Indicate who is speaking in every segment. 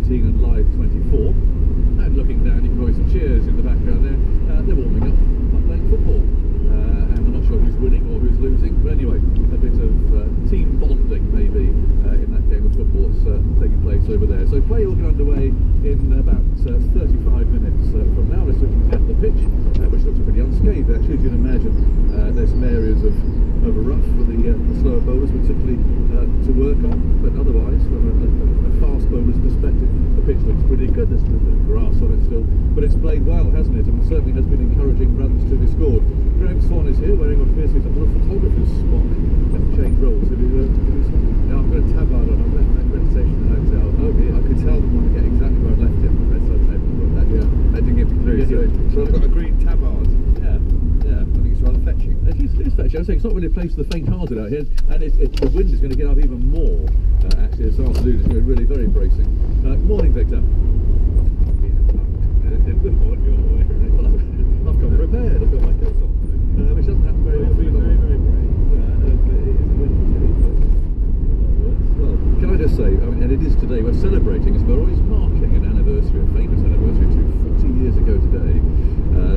Speaker 1: 18 and live 24. And looking down, you can probably some cheers in the background there. They're warming up by playing football. And I'm not sure who's winning or who's losing, but anyway, a bit of team bonding maybe in that game of football that's taking place over there. So play will get underway in about 35 minutes from now. Let's look at the pitch, which looks pretty unscathed actually, as you can imagine. There's some areas of rough for the slower bowlers particularly to work on, but otherwise from a fast bowler's perspective the pitch looks pretty good. There's a little bit of grass on it still, but it's played well, hasn't it, and certainly has been encouraging runs to be scored. Graham Swan is here wearing what appears to be some sort of photographer's smock and change roles. Have you
Speaker 2: Yeah, I've got a tabard on. I've left my accreditation at the hotel.
Speaker 1: Oh yeah.
Speaker 2: I could tell them when I get exactly where I left it, but that didn't get me through. So I've got a green tabard.
Speaker 1: Yeah.
Speaker 2: I think it's rather fetching.
Speaker 1: It is fetching. I'm saying it's not really a place for the faint-hearted out here, and the wind is going to get up even more. Actually, this afternoon is going to be really very bracing. Morning, Victor. I've come prepared. I've got my coat on, which doesn't happen very often. Well, can I just say, and it is today, we're celebrating, as we're always marking an anniversary, a famous anniversary, 40 years ago today,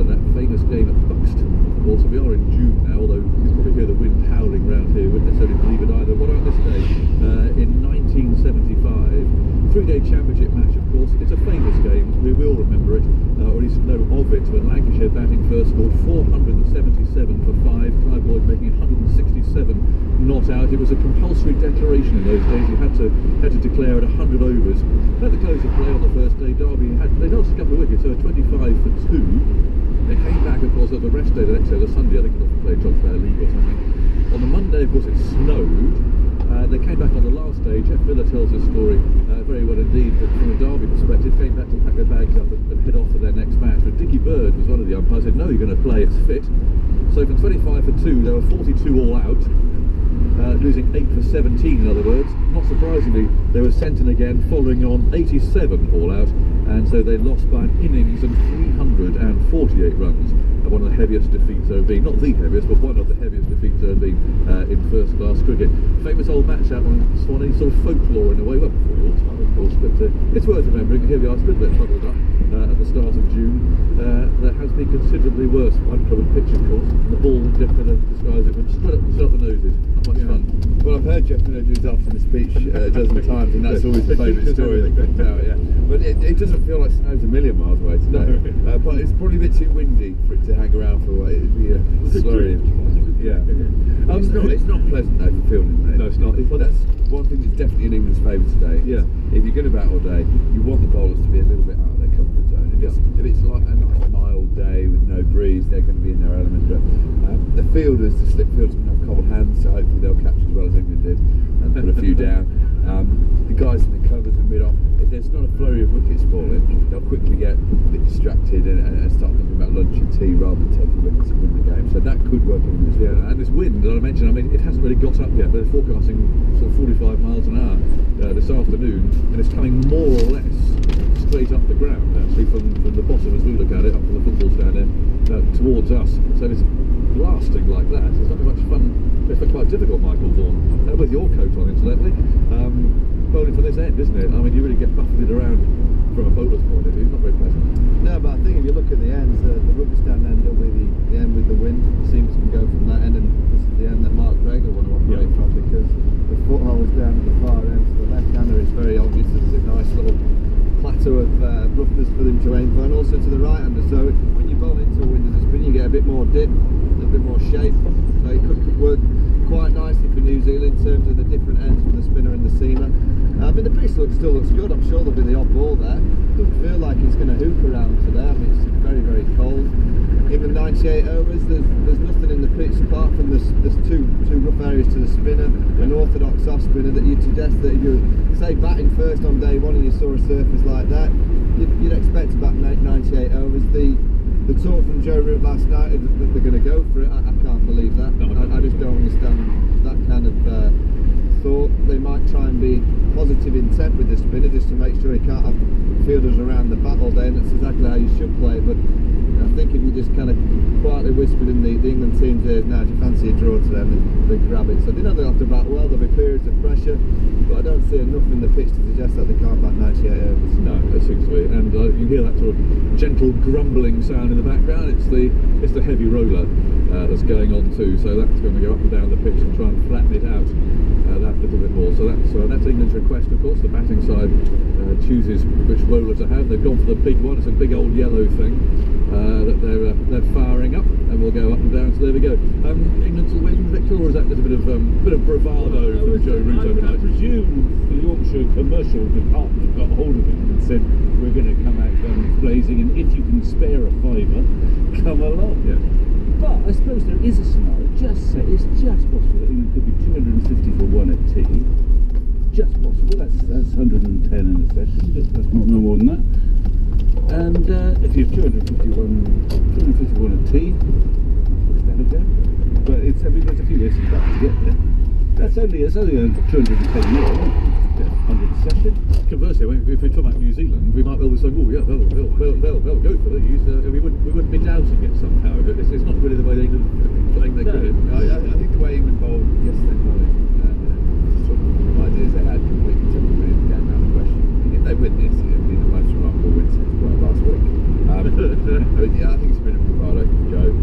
Speaker 1: that famous game at Buxton. Also, we are in June now, although you can probably hear the wind howling round here. Wouldn't necessarily believe it either. What on this day? In 1975, three-day championship match, of course. It's a famous game. We will remember it, or at least know of it, when Lancashire batting first scored 477 for 5. Clive Lloyd making 167 not out. It was a compulsory declaration in those days. You had to declare at 100 overs. At the close of play on the first day, Derby they lost a couple of wickets, so 25 for 2. They came back, of course, on the rest day, the next day, the Sunday. I think they played John Player League or something. On the Monday, of course, it snowed. They came back on the last day. Jeff Miller tells his story very well indeed, but from a Derby perspective, came back to pack their bags up and head off for their next match. But Dickie Bird was one of the umpires, said, no, you're going to play, it's fit. So from 25 for 2, there were 42 all out, losing 8 for 17, in other words. Not surprisingly, they were sent in again, following on 87 all out, and so they lost by an innings and 348 runs. One of the heaviest defeats there have been, not the heaviest, but one of the heaviest defeats there have been in first-class cricket. Famous old match out on Swanee, sort of folklore in a way, well before all time of course, but it's worth remembering. Here we are, still a bit muddled up at the start of June. There has been considerably worse uncovered pitch, of course. The ball, Jeff Miller describes it, went straight up the noses. Not much fun.
Speaker 2: Well, I've heard Jeff Miller do his afternoon speech a dozen times, and that's always the favourite story that comes out. Yeah, but it doesn't feel like snow's a million miles away today. But it's probably a bit too windy for it to hang around for what it'd be a slurry. Yeah. It's not pleasant though for fielding, mate.
Speaker 1: No, it's not.
Speaker 2: That's one thing that's definitely in England's favour today.
Speaker 1: Yeah.
Speaker 2: If you're going to bat all day, you want the bowlers to be a little bit out of their comfort zone. If it's like a nice mild day with no breeze, they're going to be in their element. But the fielders, the slip fielders, are going to have cold hands, so hopefully they'll catch as well as England did and put a few down. The guys in the covers and mid-off, if there's not a flurry of wickets falling, they'll quickly get a bit distracted and start thinking about lunch and tea rather than taking wickets and win the game. So that could work in this.
Speaker 1: Yeah, and this wind that I mentioned, I mean, it hasn't really got up yet, but they're forecasting sort of 45 miles an hour this afternoon, and it's coming more or less straight up the ground, actually, from the bottom as we look at it, up from the football stand there, towards us. So it's blasting like that. It's not much fun. It's quite difficult, Michael Vaughan, with your coat on, incidentally. Bowling from this end, isn't it? I mean, you really get buffeted around from a bowler's point of view. It's not very pleasant.
Speaker 3: No, but I think if you look at the ends, the rubber stand end will be the end with the wind. It seems to go from that end, and this is the end that Mark Drager want to operate from, because the footholes down at the far end to the left-hander is very obvious. There's a nice little plateau of roughness for them to aim for, and also to the right-hander. So when you bowl into a wind as a spin, you get a bit more dip, a little bit more shape. So it could work quite nicely for New Zealand in terms of the different ends from the spinner and the seamer. I mean, the pitch still looks good. I'm sure there'll be the odd ball there. Doesn't feel like it's going to hoop around today. I mean, it's very, very cold. Even 98 overs, there's nothing in the pitch apart from there's two rough areas to the spinner, an orthodox off spinner, that you'd suggest that if you're, say, batting first on day one and you saw a surface like that, you'd expect to bat 98 overs. The talk from Joe Root last night is that they're going to go for it. I can't believe that. No, I just don't understand that kind of thought. They might try and be positive intent with the spinner just to make sure he can't have fielders around the bat all day, and that's exactly how you should play it. But I think if you just kind of quietly whispered in the England team's ears, now do you fancy a draw to them, and they grab it. So they know they'll have to bat well, there'll be periods of pressure, but I don't see enough in the pitch to suggest that they can't bat 98 overs.
Speaker 1: No, it seems to be, and you hear that sort of gentle grumbling sound in the background. It's the heavy roller that's going on too, so that's going to go up and down the pitch and try and flatten it out that little bit more. So that's England's request, of course. The batting side chooses which roller to have. They've gone for the big one. It's a big old yellow thing that they're firing up, and we'll go up and down. So there we go. England will win, Victor, or is that just a bit of bravado from Joe Root overnight?
Speaker 4: I presume the Yorkshire commercial department got hold of it and said we're going to come out guns blazing, and if you can spare a fiver, come along.
Speaker 1: Yeah.
Speaker 4: But I suppose there is a scenario. It's just possible that England could be 250 for 1 at tea. Just possible. That's 110 in a session. That's not no more than that. And if you have 251 at tea, stand up there. But there's a few years back to get there. It's only 210 mil, 100 a session.
Speaker 1: Conversely, if we're talking about New Zealand, we might well be saying, oh yeah, they'll go for these. We wouldn't be doubting it somehow. It's not really the way they playing their cricket.
Speaker 2: I think the way England bowled yesterday morning, sort of ideas they had completely took the game out of the question. If they win this, it'd be the most remarkable win since last week. But yeah, I think it's been a bravado from Joe,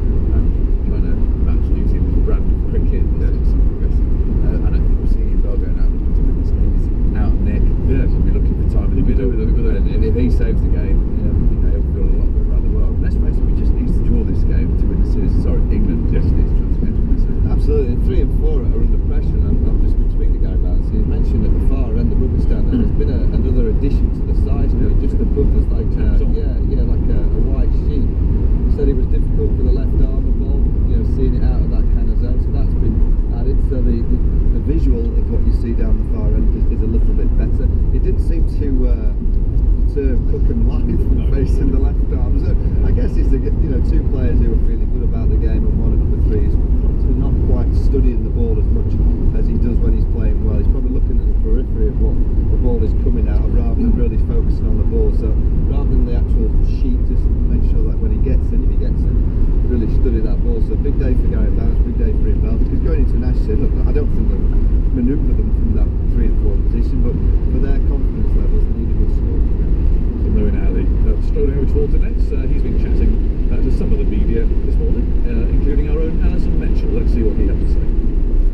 Speaker 2: trying to match New Zealand's brand of cricket. It's progressive. I don't think we're seeing him going out looking to win this game. He's out Nick.
Speaker 1: Yes.
Speaker 2: We'll be looking for time in the middle. And if he saves the game, he'll feel a lot better around the world. Let's face it, we just need to draw this game to win the series. Sorry, England just needs to
Speaker 3: Absolutely, 3 and 4 are under pressure, and I'm just between the guy balance. You mentioned at the far end, the rubber stand, and there's been another addition to the side here, just above us, like like a white sheet. He said it was difficult for the left arm of ball, seeing it out of that kind of zone, so that's been added. So the visual of what you see down the far end is a little bit better. It didn't seem to Cook and White facing the left arm. So I guess it's 2 players who are feeling good about the game, and one of number 3 is not quite studying the ball as much as he does when he's playing well. He's probably looking at the periphery of what the ball is coming out of rather than really focusing on the ball. So rather than the actual sheet, just make sure that when he gets in, if he gets in, really study that ball. So big day for Gary Barnes, big day for him, because going into Ashes, look, I don't think they'll manoeuvre them from that 3 and 4 position, but for their confidence levels, they need a good score.
Speaker 1: So Moeen Ali strolling over towards the nets. He's been chatting to some of the media this morning, including our own Alison Mitchell. Let's see what he had to say.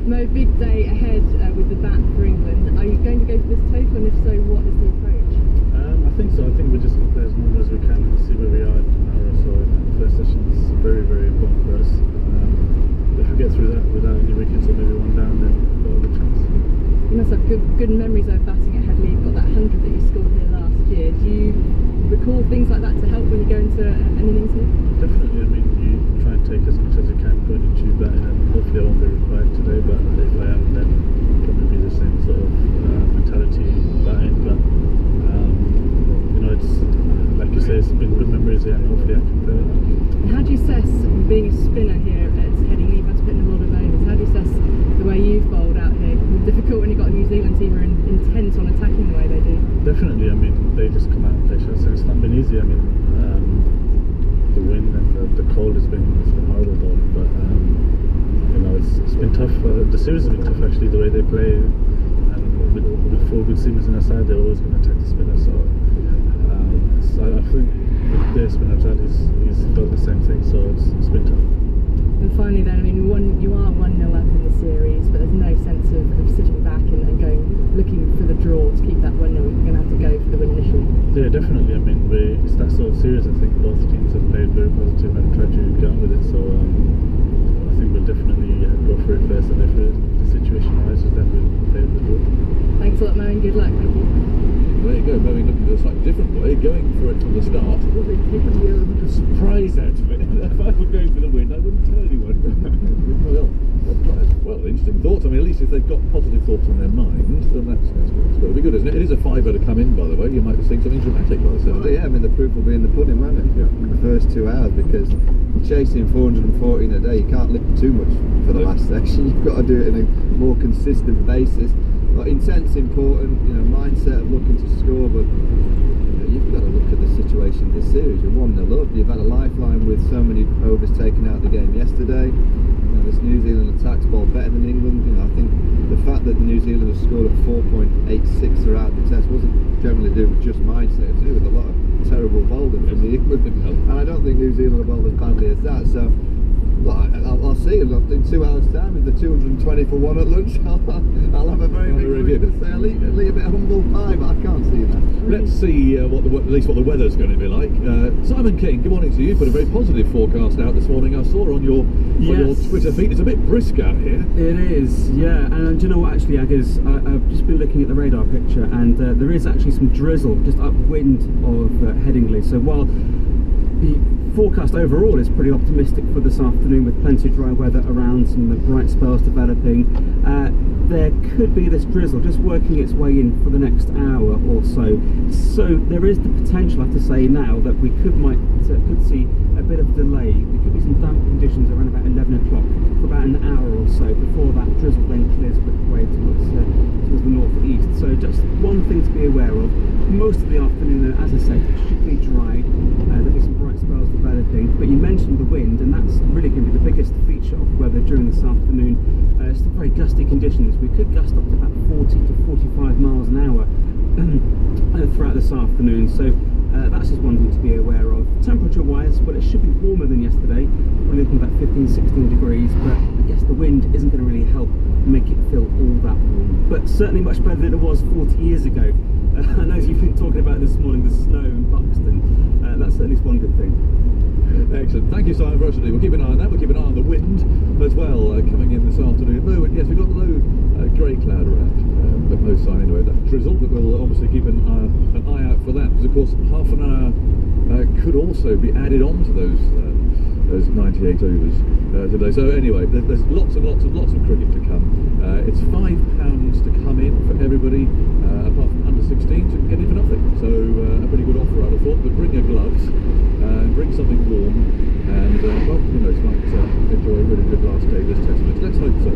Speaker 5: Mo, big day ahead with the bat for England. Are you going to go for this total, and if so, what is the approach?
Speaker 6: I think so. I think we're just going to play as normal as we can and see where we are in an hour or so. The first session is very, very important for us. If we get through that without any wickets or maybe one down, then we've got a good chance.
Speaker 5: You must have good memories of batting at Headley. You've got that 100 that you scored here last year. Do you recall things like that to help when you go into an innings here?
Speaker 6: Definitely. I mean, you try and take as much as you can going into batting, and hopefully I won't be required today, but if I am, then probably be the same sort of mentality batting. But it's like you say, it's been good memories here, and hopefully I can play it.
Speaker 5: And how do you assess being a spinner here at Headingley? You've had to put in a lot of overs. How do you assess the way you've bowled out here? It's difficult when you've got a New Zealand team who are intent on attacking the way they do.
Speaker 6: Definitely. I mean, they just come out and play shots, and it's not been easy. I mean, the wind and the cold has been horrible bowling, but it's been tough. The series has been tough actually, the way they play, and with 4 good seamers in their side, they're always going to attack the spinner. So I think their spinner he's felt the same thing. So it's been tough.
Speaker 5: And finally then, I mean, you are 1-0 up in the series, but there's no sense of sitting back and looking for the draw to keep that 1-0. You're going to have to go for the win initially.
Speaker 6: Yeah, definitely. I mean, it's that sort of series. I think both teams have played very positive and tried to get on with it. So I think we'll definitely go for it first, and if the situation arises, then we'll play the draw.
Speaker 5: Thanks a lot, Mo, and good luck. Thank you.
Speaker 1: There you go, Moeen looking at a slightly different way, going for it from the start.
Speaker 4: Probably taken the element of surprise out of it. If I were going for the win, I wouldn't tell anyone.
Speaker 1: Well, interesting thoughts. I mean, at least if they've got positive thoughts in their mind, then that's got to be good, isn't it? It is a 5-er to come in, by the way. You might be seeing something dramatic by the sound.
Speaker 3: Well, yeah, I mean, the proof will be in the pudding, won't it? Yeah. In the first 2 hours, because chasing 414 a day, you can't lift too much for the last section. You've got to do it in a more consistent basis. But intent's important, mindset of looking to score, but you've got to look at the situation mentioned this series, you're 1-0 up. You've had a lifeline with so many overs taken out of the game yesterday. You know, this New Zealand attacks ball better than England. You know, I think the fact that New Zealand has scored at 4.86 throughout the test wasn't generally to do with just mindset, it was to do with a lot of terrible bowling from the England. And I don't think New Zealand have bowled as badly as that. So well, I'll see in 2 hours' time with the 220 for 1 at lunch. I'll have a very big review to say a little bit humble pie, but I can't see that.
Speaker 1: Let's see at least what the weather's going to be like. Simon King, good morning to you. You put a very positive forecast out this morning. I saw on your Twitter feed. It's a bit brisk out here.
Speaker 7: It is, yeah. And do you know what? Actually, Aggers, I've just been looking at the radar picture, and there is actually some drizzle just upwind of Headingley. So while the forecast overall is pretty optimistic for this afternoon with plenty of dry weather around, some bright spells developing, there could be this drizzle just working its way in for the next hour or so. So there is the potential, I have to say now, that we could see a bit of delay. There could be some damp conditions around about 11 o'clock for about an hour or so before that drizzle then clears a bit away towards the north-east. So just one thing to be aware of. Most of the afternoon, as I said, it should be dry. There'll be some bright spells developing, but you mentioned the wind, and that's really going to be the biggest feature of the weather during this afternoon. Still very gusty conditions. We could gust up to about 40 to 45 miles an hour throughout this afternoon, so that's just one thing to be aware of. Temperature wise, well, it should be warmer than yesterday, probably looking about 15-16 degrees, but I guess the wind isn't going to really help make it feel all that warm, but certainly much better than it was 40 years ago. I know you've been talking about this morning, the snow in Buxton. That's at least one good thing.
Speaker 1: Excellent. Thank you, Simon, for us to do. We'll keep an eye on that. We'll keep an eye on the wind as well coming in this afternoon. Oh, and yes, we've got the low grey cloud around, but no sign anyway of that drizzle, but we'll obviously keep an eye out for that, because of course half an hour could also be added on to those 98 overs today. So anyway, there's lots and lots of cricket to come. It's £5 to come in for everybody, apart from under 16s who can get in for nothing. So a pretty good offer, I'd have thought. But bring your gloves, bring something warm, and well, you know, it's like enjoy a really good last day of this test match. Let's hope so.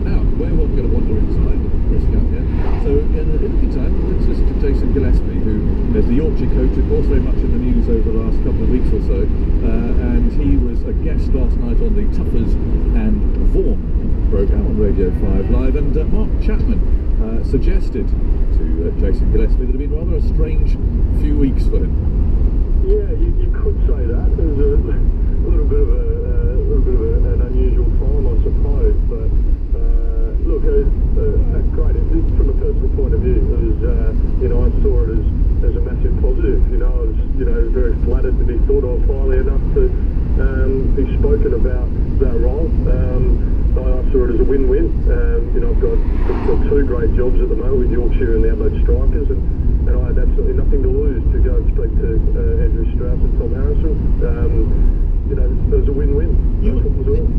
Speaker 1: Now, we're going to wander inside, brisk out here. So in the meantime, let's listen to Jason Gillespie, who is the Yorkshire coach, of course, very much in the news over the last couple of weeks or so. And he was a guest last night on the Tuffers and Vaughan programme on Radio 5 Live, and Mark Chapman suggested to Jason Gillespie that it had been rather a strange few weeks for him.
Speaker 8: Yeah, you could say that. It was a little bit of an unusual time, I suppose, but look, great. From a personal point of view, it was, you know, I saw it as a massive positive. You know, I was, you know, very flattered to be thought of highly enough to be spoken about that role. I saw it as a win-win. You know, I've got two great jobs at the moment with Yorkshire and the Adelaide Strikers, and I had absolutely nothing to lose to go and speak to Andrew Strauss and Tom Harrison. You know, it was a win-win.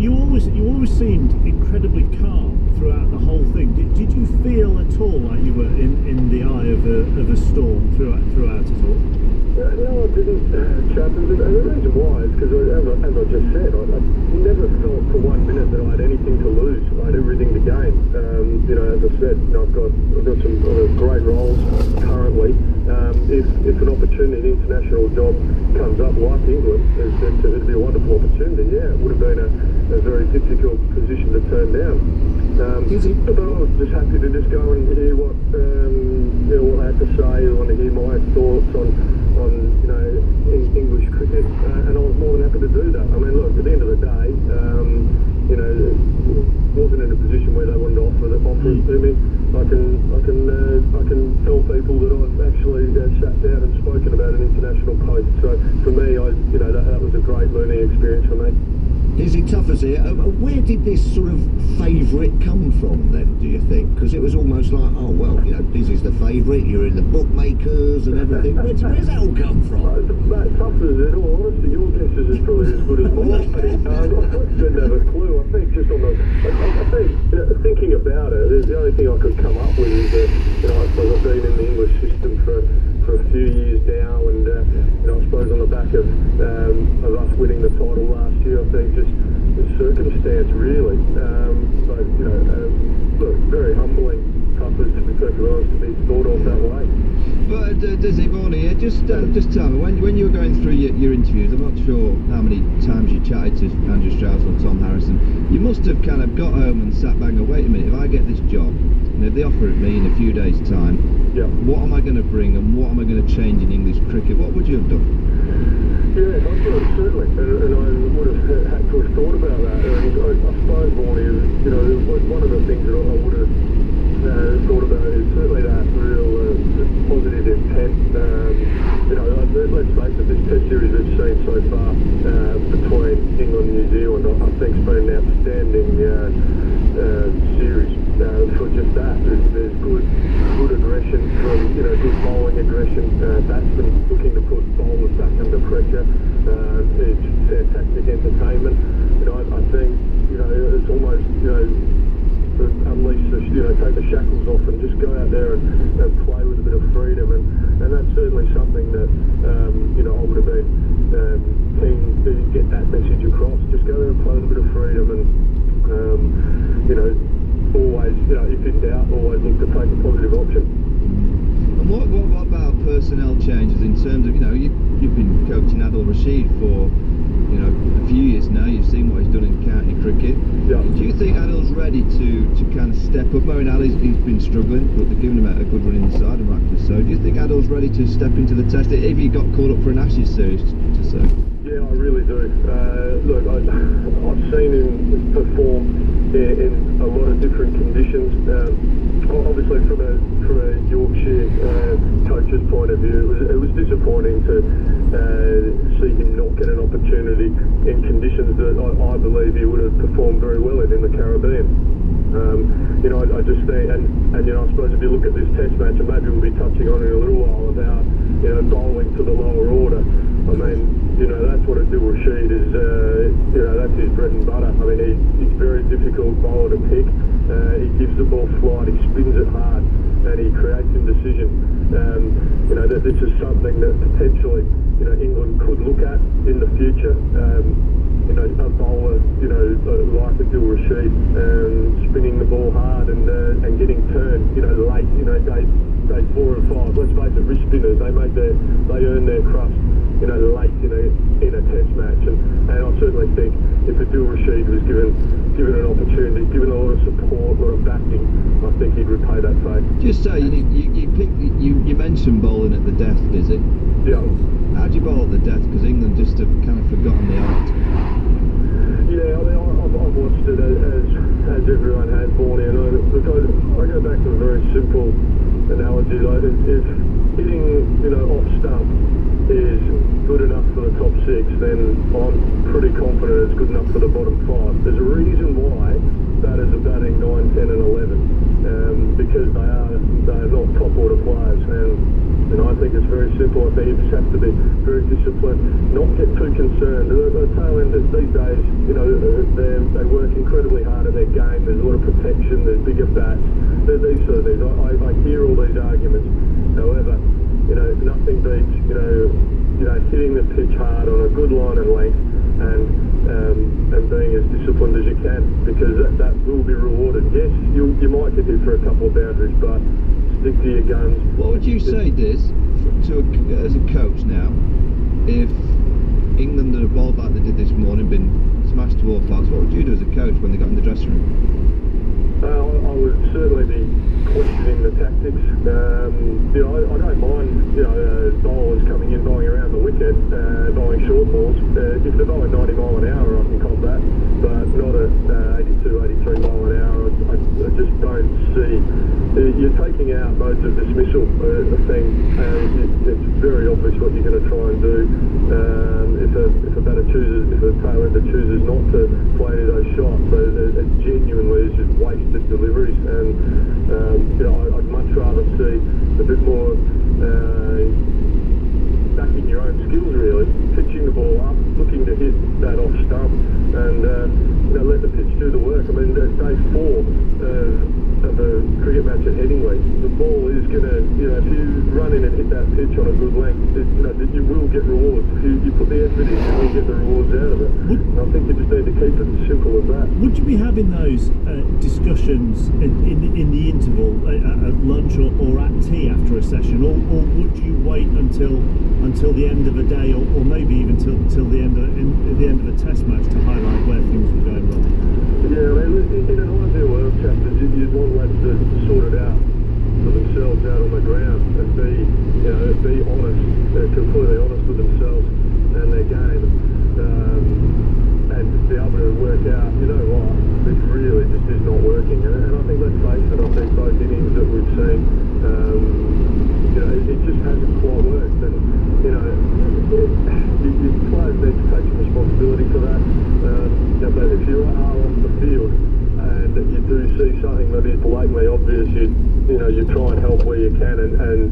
Speaker 6: You always seemed incredibly calm throughout the whole thing. Did you feel at all like you were in the eye of a storm throughout it all?
Speaker 8: No, I didn't, Chapman. And the reason why is because, as I just said, I never felt for 1 minute that I had anything to lose. I had everything to gain. You know, as I said, you know, I've got some great roles currently. If an opportunity, an international job comes up like England, it'd be a wonderful opportunity. Yeah, it would have been a very difficult position to turn down. But I was just happy to just go and hear what I had to say. I want to hear my thoughts on you know, English cricket, and I was more than happy to do that. I mean, look, at the end of the day, you know, wasn't in a position where they wanted to offer it to me. I can tell people that I've actually sat down and spoken about an international post. So for me, you know, that was a great learning experience for me.
Speaker 9: Izzy Tuffers here. Where did this sort of favourite come from then, do you think? Because it was almost like, oh well, you know, this is the favourite, you're in the bookmakers and everything. Where's that all come from?
Speaker 8: Tuffers, in all honesty, your guess is probably as good as mine. I didn't have a clue. I think just on the, I think thinking about it, the only thing I could come up with is that, you know, I suppose I've been in the English system for a few years now, and you know, I suppose on the back of us winning the title last year, I think just the circumstance really. So you know, look, very humbling, Tuffers, to be perfectly honest, to be thought of that way.
Speaker 3: But does it, Bonnie, just tell me, when you were going through your interviews, I'm not sure how many times you chatted to Andrew Strauss or Tom Harrison. You must have kind of got home and sat back and go, wait a minute, if I get this job, and if they offer it me in a few days' time, what am I going to bring and what am I going to change in English cricket? What would you have done?
Speaker 8: Yeah, I would have, certainly, and I would have had to have thought about that. And I suppose, Warnie, you know, one of the things that I would have thought about is certainly that real positive intent. You know, let's face it, this Test series we've seen so far between England and New Zealand, I think it's been an outstanding series for just that. There's good aggression from, you know, good bowling aggression. Batsmen looking to put bowlers back under pressure. It's fantastic entertainment. You know, I think, you know, it's almost, you know, unleash the, you know, take the shackles off and just go out there and play with a bit of freedom, and that's certainly something that you know, I would have been keen to get that message across. Just go there and play with a bit of freedom, and you know, always, you know, if in doubt, always look to take a positive option.
Speaker 3: And what about personnel changes in terms of, you know, you've been coaching Adil Rashid for, you know, a few years now. You've seen what he's done in county cricket.
Speaker 8: Yeah.
Speaker 3: Do you think Adil's ready to kind of step up? Moeen Ali's he's been struggling, but they're giving him a good run in the side, and rightfully so. Do you think Adil's ready to step into the test if he got called up for an Ashes series to say?
Speaker 8: Yeah, I really do. Look, I've seen him perform in a lot of different conditions. Obviously, from a Yorkshire coach's point of view, it was disappointing to see him not get an opportunity in conditions that I believe he would have performed very well in the Caribbean. You know, I just think, and you know, I suppose if you look at this Test match, and maybe we'll be touching on it in a little while about, you know, bowling to the lower order. I mean, you know, that's what Adil Rashid is. You know, that's his bread and butter. I mean, he's very difficult bowler to pick. He gives the ball flight, he spins it hard, and he creates indecision. You know, that this is something that potentially, you know, England could look at in the future. You know, a bowler, you know, like Adil Rashid, spinning the ball hard and getting turned, you know, late, you know, day 4 and 5. Let's face it, wrist spinners, they earn their crust, you know, late in a Test match, and I certainly think if Adil Rashid was given an opportunity, given a lot of support, a lot of backing, I think he'd repay that favour.
Speaker 3: Just say you mentioned bowling at the death, is it?
Speaker 8: Yeah.
Speaker 3: How do you bowl at the death? Because England just have kind of forgotten the art.
Speaker 8: Yeah, I mean, I've watched it as everyone has, Borny, and I go back to a very simple analogy. Like, if hitting, you know, off stump is good enough for the top 6, then I'm pretty confident it's good enough for the bottom 5. There's a reason why batters are batting 9, 10 and 11, because they are not top order players, and I think it's very simple. I think you just have to be very disciplined, not get too concerned. The tail enders these days, you know, they work incredibly hard at their game. There's a lot of protection, there's bigger bats, there's these sort of things. I hear all these arguments. However, you know, nothing beats, you know, hitting the pitch hard on a good line and length, and being as disciplined as you can, because that will be rewarded. Yes, you might get hit for a couple of boundaries, but stick to your guns.
Speaker 3: What would you say, Diz, as a coach now, if England had bowled like they did this morning, been smashed to all parts, what would you do as a coach when they got in the dressing room?
Speaker 8: I would certainly be questioning the tactics. You know, I don't mind, you know, bowlers coming in, bowling around the wicket, bowling short balls. If they're bowling 90 mile an hour, I can cop that, but not at 82, 83 mile an hour. I just don't see. You're taking out modes of dismissal, the thing. It's very obvious what you're going to try and do. If a batter chooses, if a tail ender chooses not to play any of those shots, so it genuinely is just wasted deliveries, and you know, I'd much rather see a bit more backing your own skills, really, pitching the ball up, looking to hit that off stump, and you know, let the pitch do the work. I mean, day 4 of a cricket match at Headingley, the ball is going to, you know, if you run in and hit that pitch on a good length, you know, you will get rewards. If you put the effort in, you will get the rewards out of it. I think you just need to keep it as simple as that.
Speaker 10: Would you be having those discussions in the interval at lunch or at tea after a session, or or would you wait until the end of a day, or maybe even till the end of a test match to highlight where things were going wrong?
Speaker 8: Yeah, I mean, in an ideal world, chapters, you'd want lads to sort it out for themselves out on the ground and be honest, completely honest with themselves and their game, and be able to work out, you know what, this really just is not working. And I think, let's face it, I think both innings that we've seen, it just hasn't quite worked. And you players need to take some responsibility for that. But if you are off the field and you do see something that is blatantly obvious, you try and help where you can and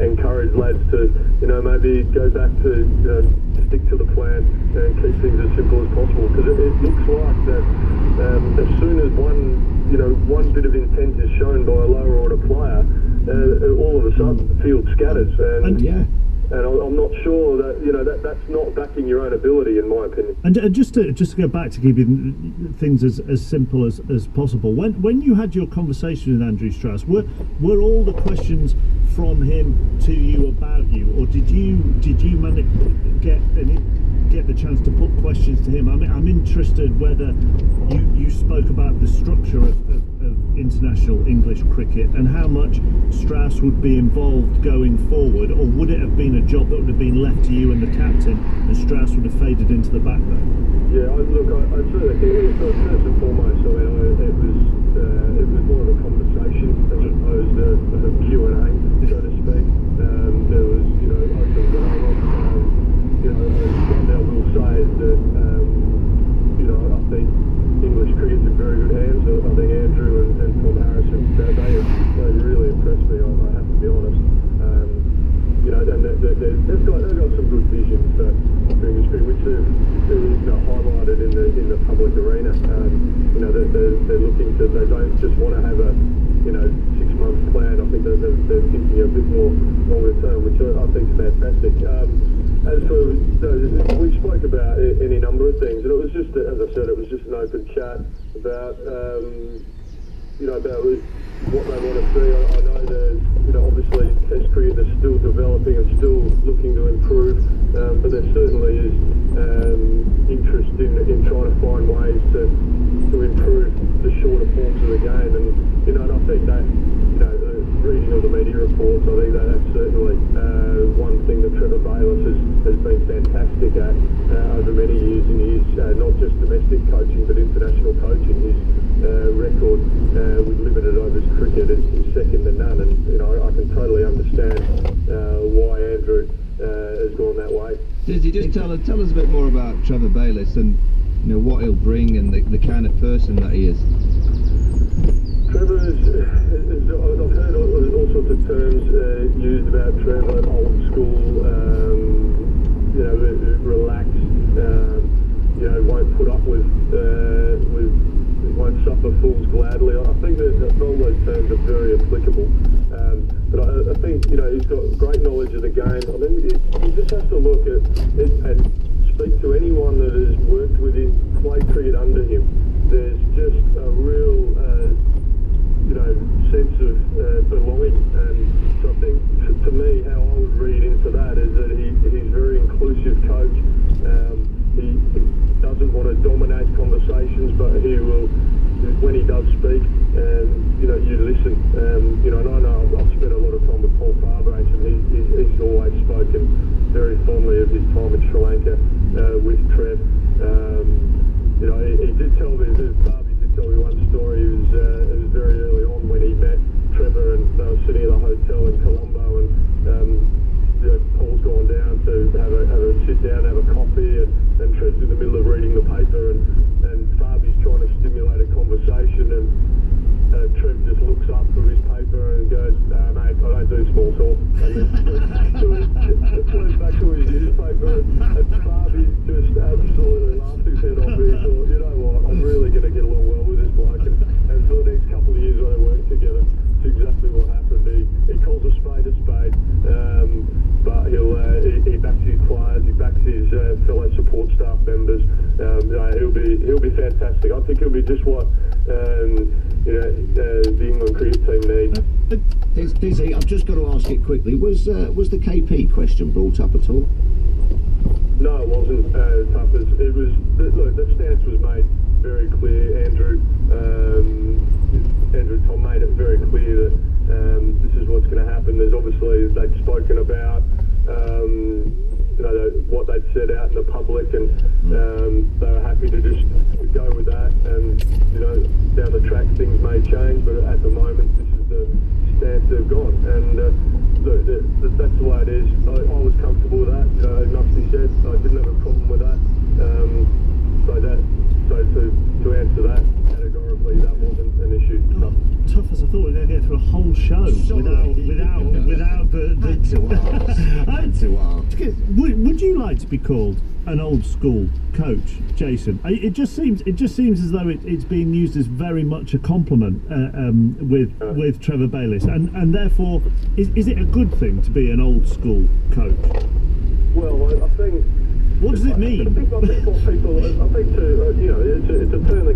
Speaker 8: encourage lads to maybe go back to stick to the plan and keep things as simple as possible, because it looks like that as soon as one bit of intent is shown by a lower order player, all of a sudden the field scatters, and I'm not sure that that's not backing your own ability, in my opinion.
Speaker 10: And just to go back to keeping things as simple as possible, when you had your conversation with Andrew Strauss, were all the questions from him to you about you, or did you manage get the chance to put questions to him? I'm interested whether you spoke about the structure of international English cricket and how much Strauss would be involved going forward, or would it have been a job that would have been left to you and the captain, and Strauss would have faded into the background?
Speaker 8: Yeah, I'd certainly think first and foremost, it was more of a conversation as opposed to a Q&A, so to speak. There was, open dialogue. One thing I will say is that, I think English cricket's in very good hands. I think Andrew and Tom Harrison, they really impressed me, I have to be honest. And they've got some good vision for English cricket, which they've highlighted in the public arena. They're looking to, they don't just want to have a 6-month plan. I think they're thinking a bit more longer term, which I think is fantastic. As for, we spoke about any number of things, and it was just, as I said, it was just an open chat about about what they want to see. I know that obviously Test cricket is still developing and still looking to improve, but there certainly is interest in trying to find ways to improve the shorter forms of the game, and I think that reading of the media reports, I think that's certainly one thing that Trevor Bayliss has been fantastic at over many years and years, not just domestic coaching but international coaching. His record with limited overs cricket is second to none, and I can totally understand why Andrew has gone that way.
Speaker 3: Did you just tell us a bit more about Trevor Bayliss and what he'll bring and the kind of person that he is?
Speaker 8: Trevor I've heard all sorts of terms used about Trevor, old school, relaxed, won't put up with won't suffer fools gladly. I think that all those terms are very applicable. But I think he's got great knowledge of the game. I mean, you just have to look at it and speak to anyone that has worked with him, played cricket under him. There's just a real sense of belonging, and so I think to me how I would read into that is that he's a very inclusive coach. He doesn't want to dominate conversations, but he will, when he does speak, you listen. And I know I've spent a lot of time with Paul Farbrace, and he's always spoken very fondly of his time in Sri Lanka with Trev. He did tell me, Barbie did tell me one story. It was very early on when he met Trevor, and they were sitting at a hotel in Colombo, and Paul's gone down to have a sit down, have a coffee, and Trev's in the middle of reading the paper, and Barbie's trying to stimulate a conversation, and Trev just looks up from his paper and goes, mate, I don't do small talk, and then turns back to his newspaper, and Barbie just absolutely laughed his head off. He thought, you know what, I'm really going to get along well with this bloke, and for the next couple of years when they work together, it's exactly what happened. He calls a spade, but he backs his players, he backs his fellow support staff members, he'll be fantastic. I think he'll be just what the England cricket team need.
Speaker 9: Dizzy, I've just got to ask it quickly. Was the KP question brought up at all?
Speaker 8: No, it wasn't, Tuppers. It was, look, the stance was made very clear. Andrew Tom made it very clear that this is what's going to happen. There's obviously, they'd spoken about what they'd said out in the public, and they were happy to just go with that. And down the track things may change, but at the moment this is the stance they've got. And look, that's the way it is. I was comfortable with that. It must be said. I didn't have a problem with that. So to answer that categorically, that wasn't an issue.
Speaker 10: Tough as I thought we were going to get through a whole show without the Would you like to be called an old school coach, Jason? It just seems as though it's being used as very much a compliment with Trevor Bayliss, and therefore is it a good thing to be an old school coach?
Speaker 8: Well, I think.
Speaker 10: What does it mean?
Speaker 8: I think what people. I think it's a term